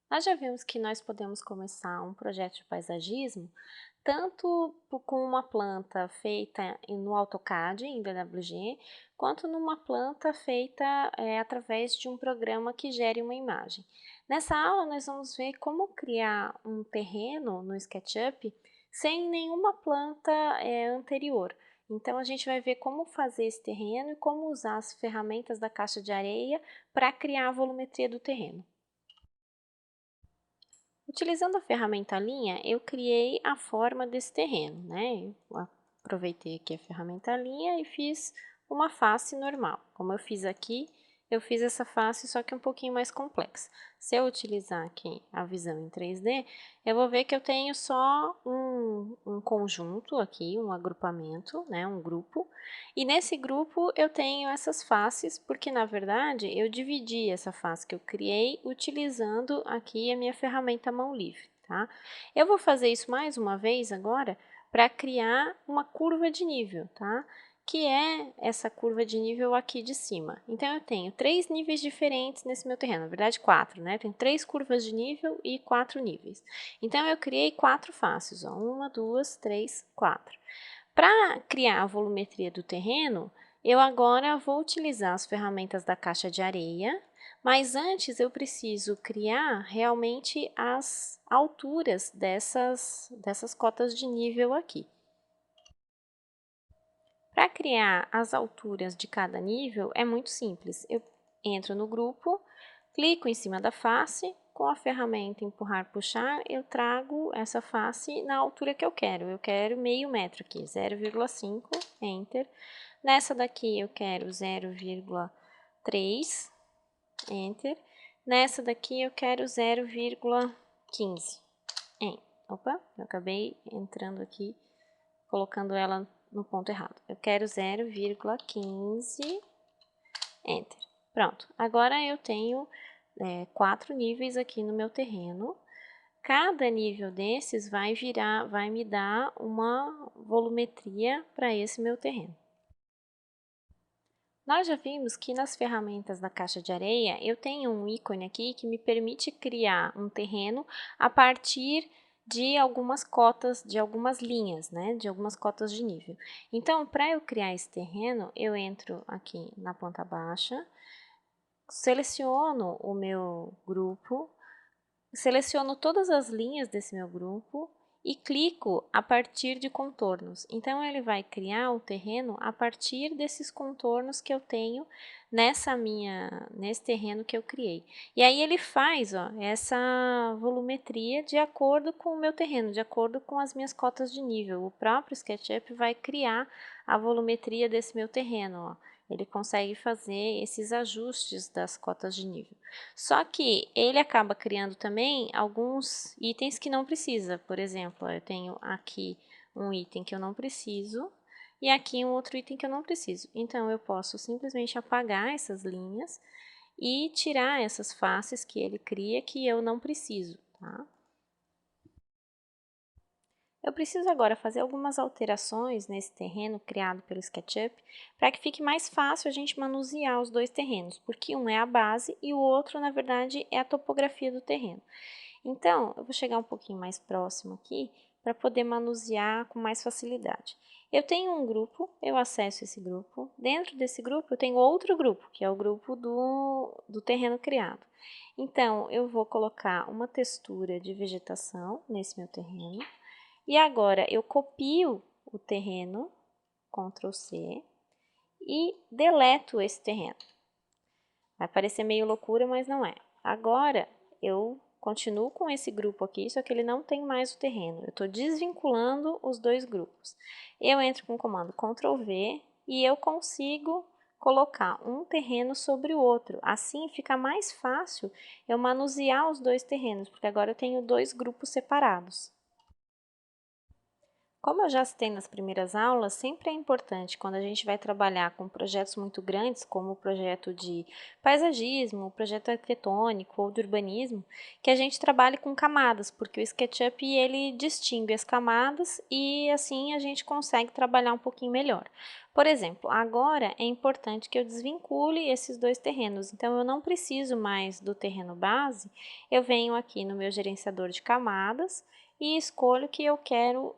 Nós já vimos que nós podemos começar um projeto de paisagismo tanto com uma planta feita no AutoCAD, em DWG, quanto numa planta feita através de um programa que gere uma imagem. Nessa aula nós vamos ver como criar um terreno no SketchUp sem nenhuma planta anterior. Então a gente vai ver como fazer esse terreno e como usar as ferramentas da caixa de areia para criar a volumetria do terreno. Utilizando a ferramenta linha, eu criei a forma desse terreno, né? Eu aproveitei aqui a ferramenta linha e fiz uma face normal. Como eu fiz aqui, eu fiz essa face só que um pouquinho mais complexa. Se eu utilizar aqui a visão em 3D, eu vou ver que eu tenho só um conjunto aqui, um agrupamento, né? Um grupo. E nesse grupo eu tenho essas faces, porque na verdade eu dividi essa face que eu criei utilizando aqui a minha ferramenta mão livre, tá? Eu vou fazer isso mais uma vez agora para criar uma curva de nível, tá? Que é essa curva de nível aqui de cima. Então eu tenho 3 níveis diferentes nesse meu terreno, na verdade 4, né? Tem 3 curvas de nível e 4 níveis. Então eu criei 4 faces, ó, 1, 2, 3, 4. Para criar a volumetria do terreno, eu agora vou utilizar as ferramentas da caixa de areia, mas antes eu preciso criar realmente as alturas dessas cotas de nível aqui. Para criar as alturas de cada nível é muito simples. Eu entro no grupo, clico em cima da face, com a ferramenta empurrar, puxar, eu trago essa face na altura que eu quero. Eu quero meio metro aqui, 0,5, Enter. Nessa daqui eu quero 0,3, Enter. Nessa daqui eu quero 0,15. Opa, eu acabei entrando aqui, colocando ela no ponto errado. Eu quero 0,15, Enter. Pronto, agora eu tenho 4 níveis aqui no meu terreno. Cada nível desses vai me dar uma volumetria para esse meu terreno. Nós já vimos que nas ferramentas da caixa de areia, eu tenho um ícone aqui que me permite criar um terreno a partir de algumas cotas, de algumas linhas, né? De algumas cotas de nível. Então, para eu criar esse terreno, eu entro aqui na planta baixa, seleciono o meu grupo, seleciono todas as linhas desse meu grupo e clico a partir de contornos. Então, ele vai criar o terreno a partir desses contornos que eu tenho nesse terreno que eu criei. E aí ele faz essa volumetria de acordo com o meu terreno, de acordo com as minhas cotas de nível. O próprio SketchUp vai criar a volumetria desse meu terreno, ó. Ele consegue fazer esses ajustes das cotas de nível. Só que ele acaba criando também alguns itens que não precisa. Por exemplo, eu tenho aqui um item que eu não preciso e aqui um outro item que eu não preciso. Então, eu posso simplesmente apagar essas linhas e tirar essas faces que ele cria que eu não preciso, tá? Eu preciso agora fazer algumas alterações nesse terreno criado pelo SketchUp para que fique mais fácil a gente manusear os dois terrenos, porque um é a base e o outro, na verdade, é a topografia do terreno. Então, eu vou chegar um pouquinho mais próximo aqui para poder manusear com mais facilidade. Eu tenho um grupo, eu acesso esse grupo. Dentro desse grupo, eu tenho outro grupo, que é o grupo do terreno criado. Então, eu vou colocar uma textura de vegetação nesse meu terreno. E agora eu copio o terreno, Ctrl C, e deleto esse terreno. Vai parecer meio loucura, mas não é. Agora eu continuo com esse grupo aqui, só que ele não tem mais o terreno. Eu estou desvinculando os dois grupos. Eu entro com o comando Ctrl V e eu consigo colocar um terreno sobre o outro. Assim fica mais fácil eu manusear os dois terrenos, porque agora eu tenho dois grupos separados. Como eu já citei nas primeiras aulas, sempre é importante quando a gente vai trabalhar com projetos muito grandes, como o projeto de paisagismo, o projeto arquitetônico ou de urbanismo, que a gente trabalhe com camadas, porque o SketchUp ele distingue as camadas e assim a gente consegue trabalhar um pouquinho melhor. Por exemplo, agora é importante que eu desvincule esses dois terrenos, então eu não preciso mais do terreno base, eu venho aqui no meu gerenciador de camadas e escolho que eu quero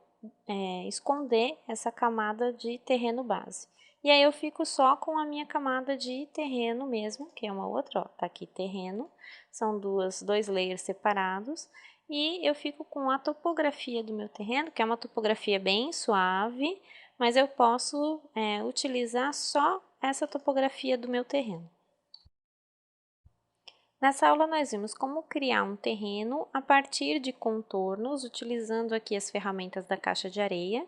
esconder essa camada de terreno base. E aí eu fico só com a minha camada de terreno mesmo, que é uma outra, ó, tá aqui terreno, são dois layers separados, e eu fico com a topografia do meu terreno, que é uma topografia bem suave, mas eu posso utilizar só essa topografia do meu terreno. Nessa aula nós vimos como criar um terreno a partir de contornos, utilizando aqui as ferramentas da caixa de areia,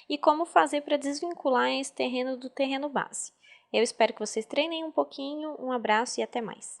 e como fazer para desvincular esse terreno do terreno base. Eu espero que vocês treinem um pouquinho, um abraço e até mais!